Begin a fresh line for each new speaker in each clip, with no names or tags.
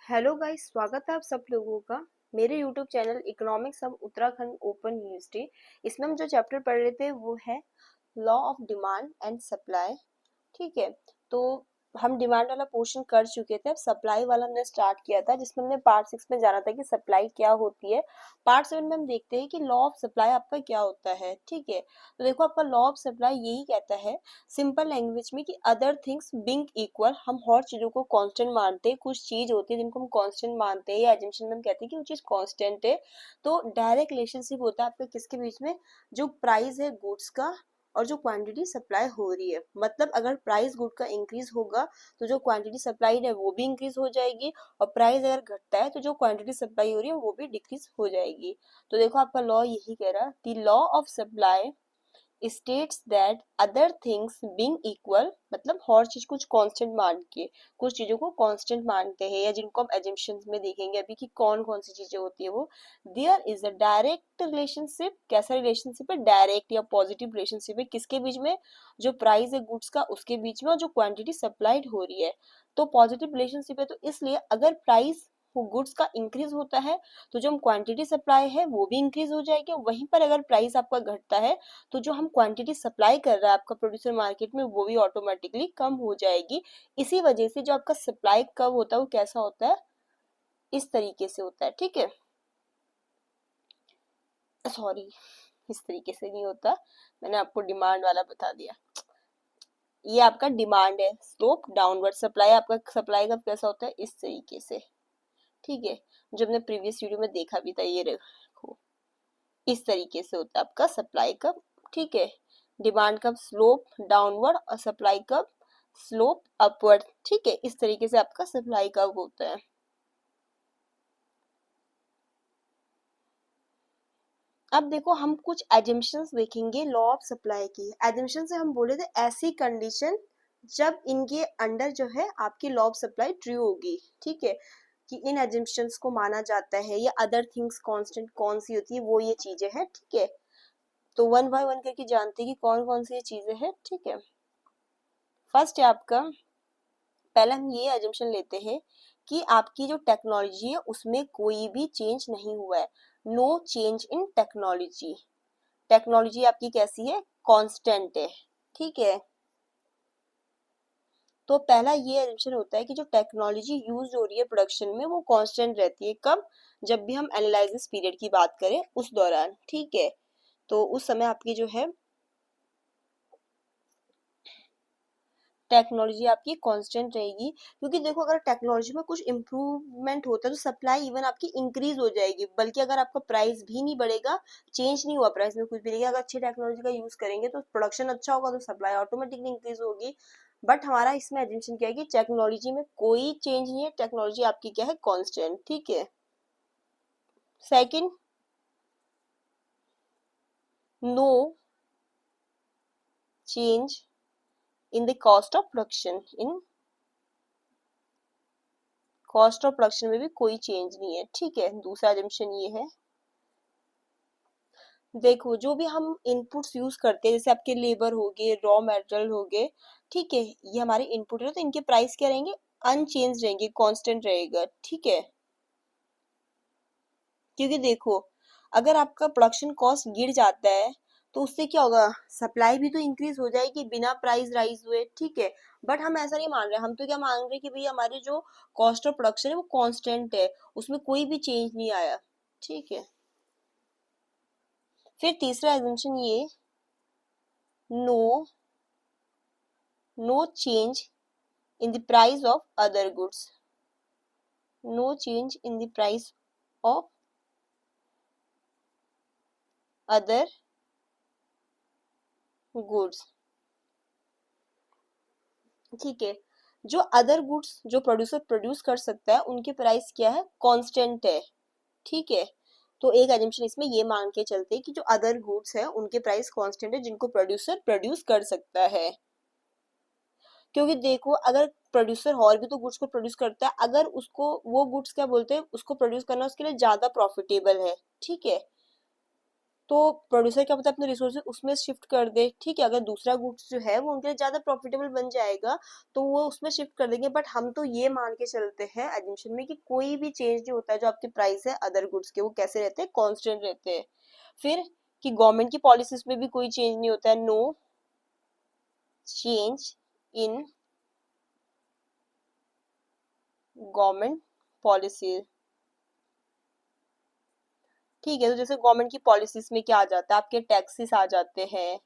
Hello guys, स्वागत है आप सब लोगों का मेरे YouTube channel economics of Uttarakhand open university. इसमें हम जो चैप्टर पढ़ रहे थे वो है law of demand and supply. ठीक है, तो हम डिमांड वाला पोर्शन कर चुके थे। अब सप्लाई वाला हमने स्टार्ट किया था जिसमें हमने पार्ट 6 में जाना था कि सप्लाई क्या होती है। पार्ट 7 में हम देखते हैं कि लॉ ऑफ सप्लाई आपका क्या होता है। ठीक है, तो देखो आपका लॉ ऑफ सप्लाई यही कहता है सिंपल लैंग्वेज में कि अदर थिंग्स बीइंग इक्वल, हम हर चीजों को कांस्टेंट मानते हैं। कुछ चीज होती है जिनको हम कांस्टेंट मानते हैं या एजम्पशन में हम कहते हैं कि वो चीज कांस्टेंट है। तो डायरेक्ट रिलेशनशिप होता है आपका किसके बीच में, जो प्राइस है गुड्स का और जो क्वांटिटी सप्लाई हो रही है। मतलब अगर प्राइस गुड का इंक्रीज होगा तो जो क्वांटिटी सप्लाई है वो भी इंक्रीज हो जाएगी, और प्राइस अगर घटता है तो जो क्वांटिटी सप्लाई हो रही है वो भी डिक्रीज हो जाएगी। तो देखो आपका लॉ यही कह रहा है, the law of supply states that other things being equal, मतलब हर चीज कुछ कांस्टेंट मान के, कुछ चीजों को कांस्टेंट मानते हैं या जिनको हम एजम्पशंस में देखेंगे अभी कि कौन कौन सी चीजें होती है वो, there is a direct relationship. कैसा रिलेशनशिप है, डायरेक्ट या पॉजिटिव रिलेशनशिप है किसके बीच में, जो प्राइस है गुड्स का उसके बीच में और जो क्वांटिटी सप्लाइड हो रही है। तो पॉजिटिव रिलेशनशिप है, तो इसलिए अगर प्राइस वो गुड्स का इंक्रीज होता है तो जो हम क्वांटिटी सप्लाई है वो भी इंक्रीज हो जाएगी। वहीं पर अगर प्राइस आपका घटता है तो जो हम क्वांटिटी सप्लाई कर रहा है आपका प्रोड्यूसर मार्केट में वो भी ऑटोमेटिकली कम हो जाएगी। इसी वजह से जो आपका सप्लाई कब होता है वो कैसा होता है, इस तरीके से होता है। ठीक है, सॉरी, इस तरीके से नहीं होता, मैंने आपको डिमांड वाला बता दिया। ये आपका डिमांड है, स्लोप डाउनवर्ड। सप्लाई आपका सप्लाई का कैसा होता है, इस तरीके से। ठीक है, जो हमने प्रीवियस वीडियो में देखा भी था, ये देखो इस तरीके से होता है आपका सप्लाई कर्व। ठीक है, डिमांड कर्व स्लोप डाउनवर्ड और सप्लाई कर्व स्लोप अपवर्ड। ठीक है, इस तरीके से आपका सप्लाई कर्व होता है। अब देखो हम कुछ एजम्पशंस देखेंगे लॉ ऑफ सप्लाई की। एजम्पशन से हम बोले थे ऐसी कंडीशन जब इनके अंडर जो है आपकी लॉ ऑफ सप्लाई ट्रू होगी। ठीक है, कि इन एजम्पशंस को माना जाता है या अदर थिंग्स कांस्टेंट कौन सी होती है वो ये चीजें हैं। ठीक है, तो वन बाय वन करके जानते हैं कि कौन कौन सी ये चीजें हैं। ठीक है, फर्स्ट है आपका, पहले हम ये एजम्पशन लेते हैं कि आपकी जो टेक्नोलॉजी है उसमें कोई भी चेंज नहीं हुआ है। No change in technology. Technology आपकी कैसी है, कांस्टेंट है। ठीक है, तो पहला ये एजम्पशन होता है कि जो टेक्नोलॉजी यूज हो रही है प्रोडक्शन में वो कांस्टेंट रहती है। कब, जब भी हम एनालिसिस पीरियड की बात करें उस दौरान। ठीक है, तो उस समय आपकी जो है टेक्नोलॉजी आपकी कांस्टेंट रहेगी। क्योंकि देखो अगर टेक्नोलॉजी में कुछ इम्प्रूवमेंट होता है तो सप्लाई इवन आपकी इंक्रीज हो जाएगी। बल्कि अगर आपका प्राइस भी नहीं बढ़ेगा, चेंज नहीं हुआ प्राइस में कुछ भी, लेकिन अगर अच्छी टेक्नोलॉजी का यूज करेंगे तो प्रोडक्शन अच्छा होगा तो सप्लाई ऑटोमेटिकली इंक्रीज होगी। बट हमारा इसमें एजम्पशन क्या है कि टेक्नोलॉजी में कोई चेंज नहीं है, टेक्नोलॉजी आपकी क्या है, कांस्टेंट। ठीक है, second, no change in the cost of production. इन कॉस्ट ऑफ प्रोडक्शन में भी कोई चेंज नहीं है। ठीक है, दूसरा एजम्पशन ये है, देखो जो भी हम इनपुट्स यूज करते हैं जैसे आपके लेबर हो गए, रॉ मटेरियल हो गए, ठीक है, ये हमारे इनपुट है तो इनके प्राइस क्या रहेंगे, अनचेंज रहेंगे, कांस्टेंट रहेगा। ठीक है, क्योंकि देखो अगर आपका प्रोडक्शन कॉस्ट गिर जाता है तो उससे क्या होगा, सप्लाई भी तो इंक्रीज हो जाएगी बिना प्राइस राइज हुए। ठीक है, बट हम ऐसा नहीं मान रहे, हम तो क्या मान रहे हैं कि भाई हमारी जो कॉस्ट ऑफ प्रोडक्शन है वो कांस्टेंट है, उसमें कोई भी चेंज नहीं आया। ठीक है, फिर तीसरा एजम्पशन ये, no no change in the price of other goods. No change in the price of other goods. ठीक है, जो अदर गुड्स जो प्रोड्यूसर प्रोड्यूस कर सकता है उनके प्राइस क्या है, कांस्टेंट है। ठीक है, तो एक एजम्पशन इसमें ये मान के चलते हैं कि जो अदर गुड्स है उनके प्राइस कांस्टेंट है जिनको प्रोड्यूसर प्रोड्यूस कर सकता है। क्योंकि देखो अगर प्रोड्यूसर और भी तो गुड्स को प्रोड्यूस करता है, अगर उसको वो गुड्स क्या बोलते हैं उसको प्रोड्यूस करना उसके लिए ज्यादा प्रॉफिटेबल है। ठीक है, तो प्रोड्यूसर क्या पता अपने रिसोर्सेज उसमें शिफ्ट कर दे, ठीक है। अगर दूसरा गुड्स जो है वो उनके लिए ज्यादा प्रॉफिटेबल बन जाएगा तो वो उसमें शिफ्ट कर देंगे। बट हम तो ये मान के चलते हैं एजम्पशन में कि कोई भी चेंज नहीं होता है, जो आपके प्राइस है अदर गुड्स के वो कैसे रहते हैं, कांस्टेंट रहते हैं। फिर कि गवर्नमेंट की पॉलिसीज में भी कोई चेंज नहीं होता है, no change in government policy, ठीक है। तो जैसे गवर्नमेंट की पॉलिसीज में क्या आ जाता है, आपके टैक्सेस आ जाते हैं,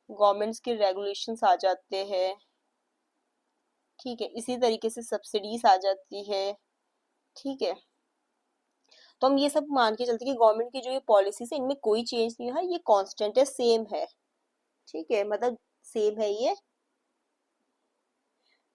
गवर्नमेंट्स के रेगुलेशंस आ जाते हैं, ठीक है। इसी तरीके से सब्सिडीज आ जाती है, ठीक है। तो हम ये सब मान के चलते हैं कि गवर्नमेंट की जो ये पॉलिसीज है इनमें कोई चेंज नहीं है, ये कांस्टेंट है, सेम है, ठीक है। मतलब सेम है ये।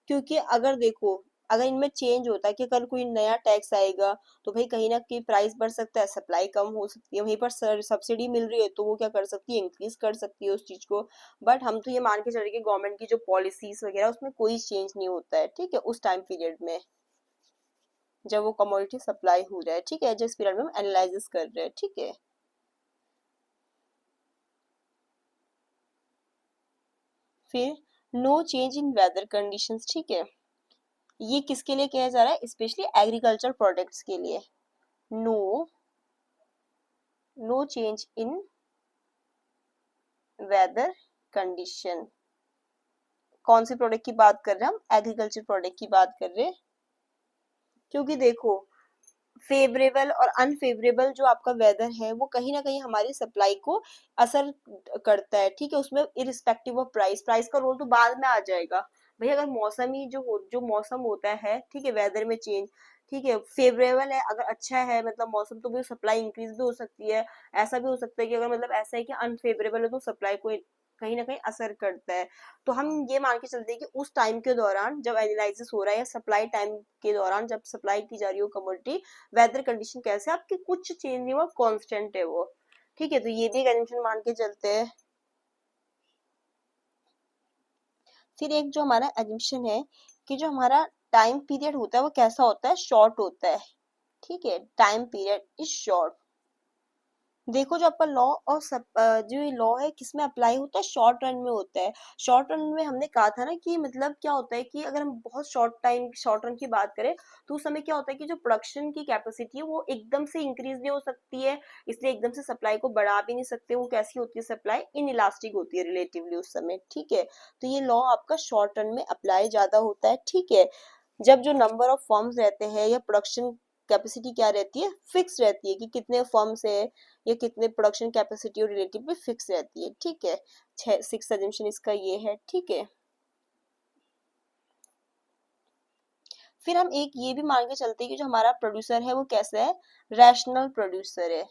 क्योंकि अगर देखो, अगर इनमें चेंज होता है कि कल कोई नया टैक्स आएगा तो भाई कहीं ना कहीं प्राइस बढ़ सकता है, सप्लाई कम हो सकती है, वहीं पर सब्सिडी मिल रही है तो वो क्या कर सकती है, इंक्रीज कर सकती है उस चीज को। बट हम तो ये मान के चल रहे हैं कि गवर्नमेंट की जो पॉलिसीज वगैरह उसमें कोई चेंज नहीं होता है, ठीक है, उस टाइम पीरियड में जब वो कमोडिटी सप्लाई हो रहा है, ठीक है, जिस पीरियड में हम एनालिसिस कर रहे हैं, ठीक है। फिर no change in weather conditions, ठीक है। ये किसके लिए किया जा रहा है, स्पेशली एग्रीकल्चर प्रोडक्ट्स के लिए। No no change in weather condition, कौन सी प्रोडक्ट की बात कर रहे हैं हम, एग्रीकल्चर प्रोडक्ट की बात कर रहे हैं। क्योंकि देखो, फेवरेबल और अनफेवरेबल जो आपका वेदर है वो कहीं ना कहीं हमारी सप्लाई को असर करता है, ठीक है। उसमें इरिस्पेक्टिव ऑफ प्राइस, प्राइस का रोल तो बाद में आ जाएगा। भाई अगर मौसम ही जो मौसम होता है, ठीक है, वेदर में चेंज, ठीक है, फेवरेबल है, अगर अच्छा है मतलब मौसम, तो भी सप्लाई इंक्रीज भी हो सकती है। ऐसा भी हो सकता है कि अगर मतलब ऐसा है कि अनफेवरेबल है तो सप्लाई को कहीं ना कहीं असर करता है। तो हम ये मान के चलते हैं कि उस टाइम के दौरान जब एनालिसिस हो रहा है या सप्लाई टाइम के दौरान जब सप्लाई की जा रही हो कमोडिटी, वेदर कंडीशन कैसे है आपकी, कुछ चेंज नहीं हुआ, कांस्टेंट है वो, ठीक है। तो ये भी एक एजम्पशन मान के चलते हैं। फिर एक जो हमारा एजम्पशन है कि जो हमारा टाइम पीरियड होता है वो कैसा होता है, शॉर्ट होता है, ठीक है। Time period is short. देखो जो आपका लॉ और जो ये लॉ है किसमें अप्लाई होता है, शॉर्ट रन में होता है। शॉर्ट रन में हमने कहा था ना कि मतलब क्या होता है कि अगर हम बहुत शॉर्ट रन की बात करें तो उस समय क्या होता है कि जो प्रोडक्शन की कैपेसिटी है वो एकदम से इंक्रीज नहीं हो सकती है, इसलिए एकदम से सप्लाई को बढ़ा भी नहीं सकते। वो कैसी होती है, सप्लाई इन इलास्टिक होती है रिलेटिवली उस समय, ठीक है। तो ये लॉ आपका शॉर्ट रन में अप्लाई ज्यादा होता है, ठीक है। जब जो नंबर ऑफ फर्म्स रहते हैं या प्रोडक्शन कैपेसिटी क्या रहती है, फिक्स रहती है कि कितने फर्म्स है या कितने प्रोडक्शन कैपेसिटी और रिलेटिवली फिक्स रहती है, ठीक है। सिक्स अजम्पशन इसका ये है, ठीक है। फिर हम एक ये भी मान के चलते हैं कि जो हमारा प्रोड्यूसर है वो कैसा है, रैशनल प्रोड्यूसर है।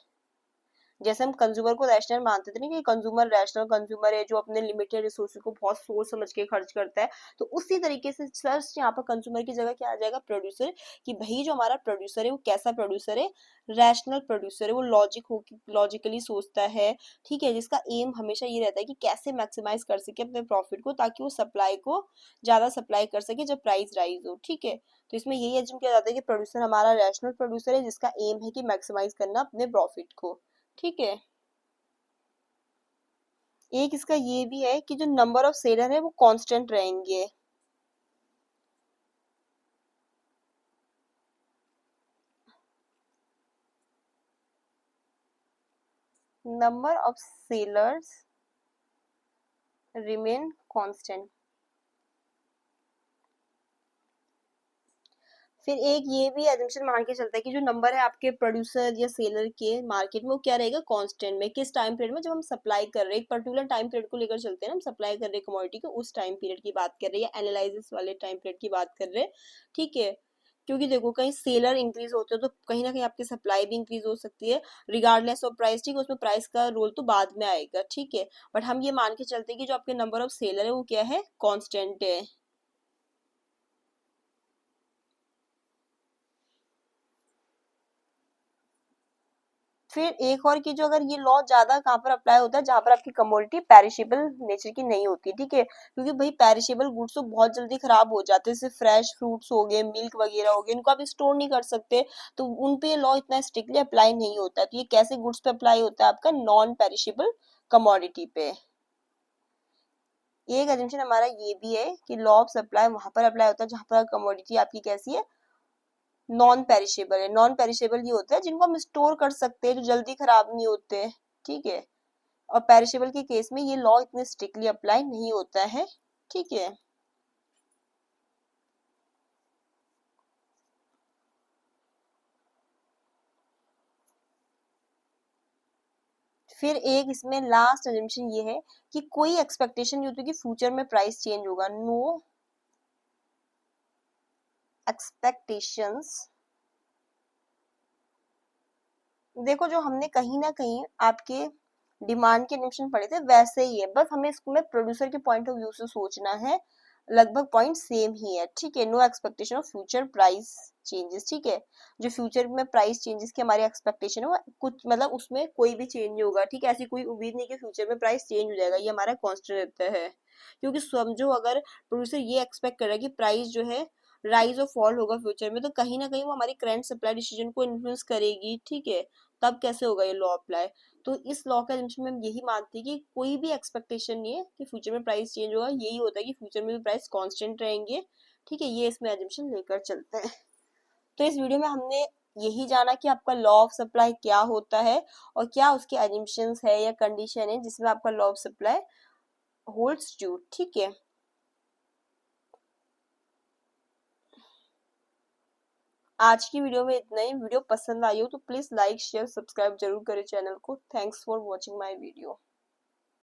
जैसे हम कंज्यूमर को रैशनल मानते थे ना कि कंज्यूमर रैशनल कंज्यूमर है जो अपने लिमिटेड रिसोर्सेज को बहुत सोच समझ के खर्च करता है, तो उसी तरीके से सर्च यहाँ पर कंज्यूमर की जगह क्या आ जाएगा, प्रोड्यूसर। कि भाई जो हमारा प्रोड्यूसर है वो कैसा प्रोड्यूसर है, रैशनल प्रोड्यूसर है। वो लॉजिकली सोचता है, ठीक है, जिसका एम हमेशा ये रहता है कि कैसे मैक्सिमाइज कर सके अपने प्रॉफिट को, ताकि वो सप्लाई को ज्यादा सप्लाई कर सके जब प्राइस राइज हो, ठीक है। तो इसमें यही एज्यूम किया जाता है कि प्रोड्यूसर हमारा रैशनल प्रोड्यूसर है जिसका एम है कि मैक्सिमाइज करना अपने प्रॉफिट को, ठीक है। एक इसका ये भी है कि जो नंबर ऑफ सेलर है वो कांस्टेंट रहेंगे। Number of sellers remain constant. फिर एक ये भी एजम्पशन मान के चलता है कि जो नंबर है आपके प्रोड्यूसर या सेलर के मार्केट में वो क्या रहेगा, कांस्टेंट में। किस टाइम पीरियड में, जब हम सप्लाई कर रहे हैं, एक पर्टिकुलर टाइम पीरियड को लेकर चलते हैं ना, हम सप्लाई कर रहे हैं कमोडिटी को, उस टाइम पीरियड की बात कर रहे हैं या एनालिसिस वाले टाइम पीरियड की बात कर रहे हैं, ठीक है। क्योंकि देखो कहीं सेलर इंक्रीज होते हैं तो कहीं ना कहीं आपकी सप्लाई भी इंक्रीज हो सकती है, रिगार्डलेस ऑफ प्राइस, ठीक है। उसमें प्राइस का रोल तो बाद में आएगा, ठीक है। बट हम ये मान के चलते हैं कि जो आपके नंबर ऑफ सेलर है वो क्या है, कांस्टेंट है। फिर एक और की जो अगर ये लॉ ज्यादा कहाँ पर अप्लाई होता है, जहां पर आपकी कमोडिटी पेरिशेबल नेचर की नहीं होती, ठीक है, क्योंकि भाई पेरिशेबल गुड्स तो बहुत जल्दी खराब हो जाते हैं, जैसे फ्रेश फ्रूट्स हो गए, मिल्क वगैरह हो गए, इनको आप स्टोर नहीं कर सकते, तो उन पे ये लॉ इतना स्ट्रिक्टली अप्लाई नहीं होता है। तो ये कैसे गुड्स पे अप्लाई होता है, आपका नॉन पेरिशेबल कमोडिटी पे। एक एजम्पशन हमारा ये भी है कि लॉ ऑफ सप्लाई वहां पर अप्लाई होता है जहां पर कमोडिटी आपकी कैसी है, नॉन पेरिशेबल है। नॉन पेरिशेबल ये होता है जिनको हम स्टोर कर सकते हैं, जो जल्दी खराब नहीं होते, ठीक है। और पेरिशेबल के केस में ये लॉ इतने स्ट्रिक्टली अप्लाई नहीं होता है, ठीक है। फिर एक इसमें लास्ट एजम्पशन ये है कि कोई एक्सपेक्टेशन नहीं होती कि फ्यूचर में प्राइस चेंज होगा। No expectations. देखो जो हमने कहीं ना कहीं आपके डिमांड के एजम्पशन पढ़े थे वैसे ही है, बस हमें इसमें प्रोड्यूसर के पॉइंट ऑफ व्यू से सोचना है। लगभग पॉइंट सेम ही है, ठीक है। No expectation of future price changes, ठीक है। जो फ्यूचर में प्राइस चेंजेस की हमारी एक्सपेक्टेशन है वो कुछ मतलब उसमें कोई भी चेंज नहीं होगा, ठीक है। ऐसी कोई उम्मीद नहीं कि फ्यूचर में प्राइस चेंज हो जाएगा, ये हमारा कांस्टेंट रहता है। क्योंकि समझो अगर प्रोड्यूसर ये एक्सपेक्ट कर रहा है कि प्राइस जो है राइज और फॉल होगा फ्यूचर में, तो कहीं ना कहीं वो हमारी करंट सप्लाई डिसीजन को इन्फ्लुएंस करेगी, ठीक है। तब कैसे होगा ये लॉ अप्लाई। तो इस लॉ का एजम्पशन में हम यही मानते हैं कि कोई भी एक्सपेक्टेशन नहीं है कि फ्यूचर में प्राइस चेंज होगा, यही होता है कि फ्यूचर में भी प्राइस कांस्टेंट रहेंगे, ठीक है। ये इसमें एजम्पशन लेकर चलते हैं। तो इस वीडियो में हमने यही जाना कि आपका लॉ ऑफ सप्लाई क्या होता है और क्या उसके एजम्पशंस है या कंडीशन है जिसमें आपका law of supply holds true, ठीक है। आज की वीडियो में इतना ही। वीडियो पसंद आई हो तो प्लीज लाइक शेयर सब्सक्राइब जरूर करें चैनल को। Thanks for watching my video.